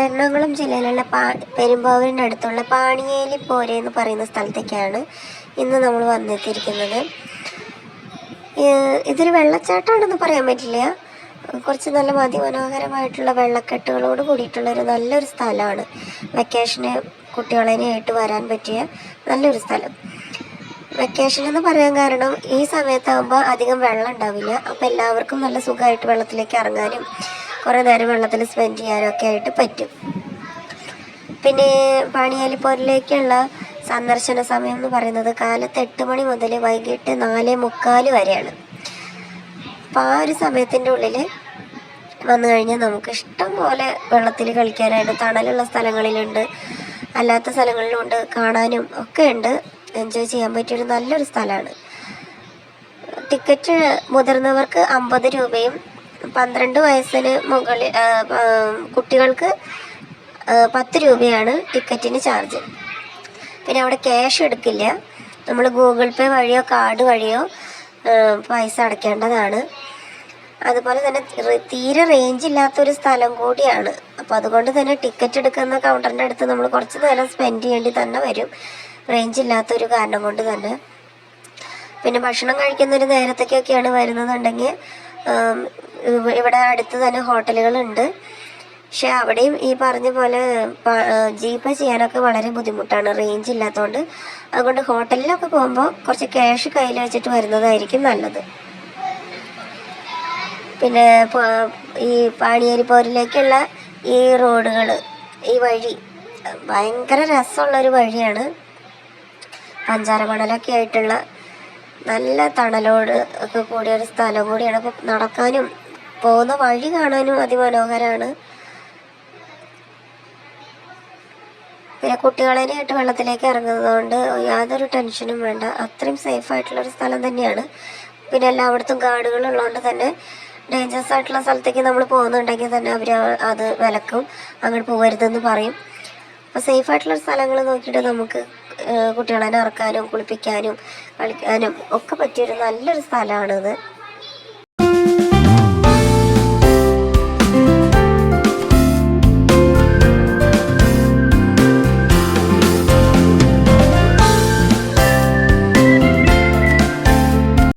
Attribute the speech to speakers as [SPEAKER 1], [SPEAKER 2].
[SPEAKER 1] എറണാകുളം ജില്ലയിലുള്ള പെരുമ്പാവൂരിനടുത്തുള്ള പാണിയേലി പോര എന്ന് പറയുന്ന സ്ഥലത്തേക്കാണ് ഇന്ന് നമ്മൾ വന്നെത്തിയിരിക്കുന്നത്. ഇതൊരു വെള്ളച്ചാട്ടമാണെന്ന് പറയാൻ പറ്റില്ല. കുറച്ച് നല്ല അതിമനോഹരമായിട്ടുള്ള വെള്ളക്കെട്ടുകളോട് കൂടിയിട്ടുള്ളൊരു നല്ലൊരു സ്ഥലമാണ്. വെക്കേഷന് കുട്ടികളെയായിട്ട് വരാൻ പറ്റിയ നല്ലൊരു സ്ഥലം. വെക്കേഷൻ എന്ന് പറയാൻ കാരണം ഈ സമയത്താകുമ്പോൾ അധികം വെള്ളം ഉണ്ടാവില്ല. അപ്പോൾ എല്ലാവർക്കും നല്ല സുഖമായിട്ട് വെള്ളത്തിലേക്ക് ഇറങ്ങാനും കുറേ നേരം വെള്ളത്തിൽ സ്പെൻഡ് ചെയ്യാനും ഒക്കെ ആയിട്ട് പറ്റും. പിന്നെ പാണിയേലിപ്പോരിലേക്കുള്ള സന്ദർശന സമയം എന്ന് പറയുന്നത് കാലത്ത് 8 മണി മുതൽ വൈകിട്ട് 4:45 വരെയാണ്. അപ്പോൾ ആ ഒരു സമയത്തിൻ്റെ ഉള്ളിൽ വന്നു കഴിഞ്ഞാൽ നമുക്ക് ഇഷ്ടം പോലെ വെള്ളത്തിൽ കളിക്കാനായിട്ട് തണലുള്ള സ്ഥലങ്ങളിലുണ്ട്, അല്ലാത്ത സ്ഥലങ്ങളിലുണ്ട്, കാണാനും ഒക്കെ ഉണ്ട്. എൻജോയ് ചെയ്യാൻ പറ്റിയൊരു നല്ലൊരു സ്ഥലമാണ്. ടിക്കറ്റ് മുതിർന്നവർക്ക് 50 രൂപയും 12 വയസ്സിന് മുകളിൽ കുട്ടികൾക്ക് 10 രൂപയാണ് ടിക്കറ്റിന് ചാർജ്. പിന്നെ അവിടെ ക്യാഷ് എടുക്കില്ല. നമ്മൾ ഗൂഗിൾ പേ വഴിയോ കാർഡ് വഴിയോ പൈസ അടയ്ക്കേണ്ടതാണ്. അതുപോലെ തന്നെ തീരെ റേഞ്ച് ഇല്ലാത്തൊരു സ്ഥലം കൂടിയാണ്. അപ്പോൾ അതുകൊണ്ട് തന്നെ ടിക്കറ്റ് എടുക്കുന്ന കൗണ്ടറിൻ്റെ അടുത്ത് നമ്മൾ കുറച്ച് നേരം സ്പെൻഡ് ചെയ്യേണ്ടി തന്നെ വരും, റേഞ്ച് ഇല്ലാത്തൊരു കാരണം കൊണ്ട് തന്നെ. പിന്നെ ഭക്ഷണം കഴിക്കുന്നൊരു നേരത്തേക്കൊക്കെയാണ് വരുന്നതെന്നുണ്ടെങ്കിൽ ഇവിടെ അടുത്ത് തന്നെ ഹോട്ടലുകളുണ്ട്. പക്ഷെ അവിടെയും ഈ പറഞ്ഞ പോലെ ജീപ്പ് ചെയ്യാനൊക്കെ വളരെ ബുദ്ധിമുട്ടാണ്, റേഞ്ച് ഇല്ലാത്തതുകൊണ്ട്. അതുകൊണ്ട് ഹോട്ടലിലൊക്കെ പോകുമ്പോൾ കുറച്ച് ക്യാഷ് കയ്യിൽ വെച്ചിട്ട് വരുന്നതായിരിക്കും നല്ലത്. പിന്നെ ഈ പാണിയേലിപ്പോരിലേക്കുള്ള ഈ റോഡുകൾ, ഈ വഴി ഭയങ്കര രസമുള്ളൊരു വഴിയാണ്. പഞ്ചാര മണലൊക്കെ ആയിട്ടുള്ള നല്ല തണലോട് ഒക്കെ കൂടിയൊരു സ്ഥലം കൂടിയാണ്. അപ്പോൾ നടക്കാനും പോകുന്ന വഴി കാണാനും അതിമനോഹരമാണ്. പിന്നെ കുട്ടികളെയായിട്ട് വെള്ളത്തിലേക്ക് ഇറങ്ങുന്നത് കൊണ്ട് യാതൊരു ടെൻഷനും വേണ്ട, അത്രയും സേഫായിട്ടുള്ളൊരു സ്ഥലം തന്നെയാണ്. പിന്നെ എല്ലായിടത്തും ഗാർഡുകളുള്ളതുകൊണ്ട് തന്നെ ഡേഞ്ചറസ് ആയിട്ടുള്ള സ്ഥലത്തേക്ക് നമ്മൾ പോകുന്നുണ്ടെങ്കിൽ തന്നെ അവർ അത് വിലക്കും, അങ്ങോട്ട് പോകരുതെന്ന് പറയും. അപ്പോൾ സേഫായിട്ടുള്ള സ്ഥലങ്ങൾ നോക്കിയിട്ട് നമുക്ക് കുട്ടികളെ ഇറക്കാനും കുളിപ്പിക്കാനും കളിക്കാനും ഒക്കെ പറ്റിയൊരു നല്ലൊരു സ്ഥലമാണിത്.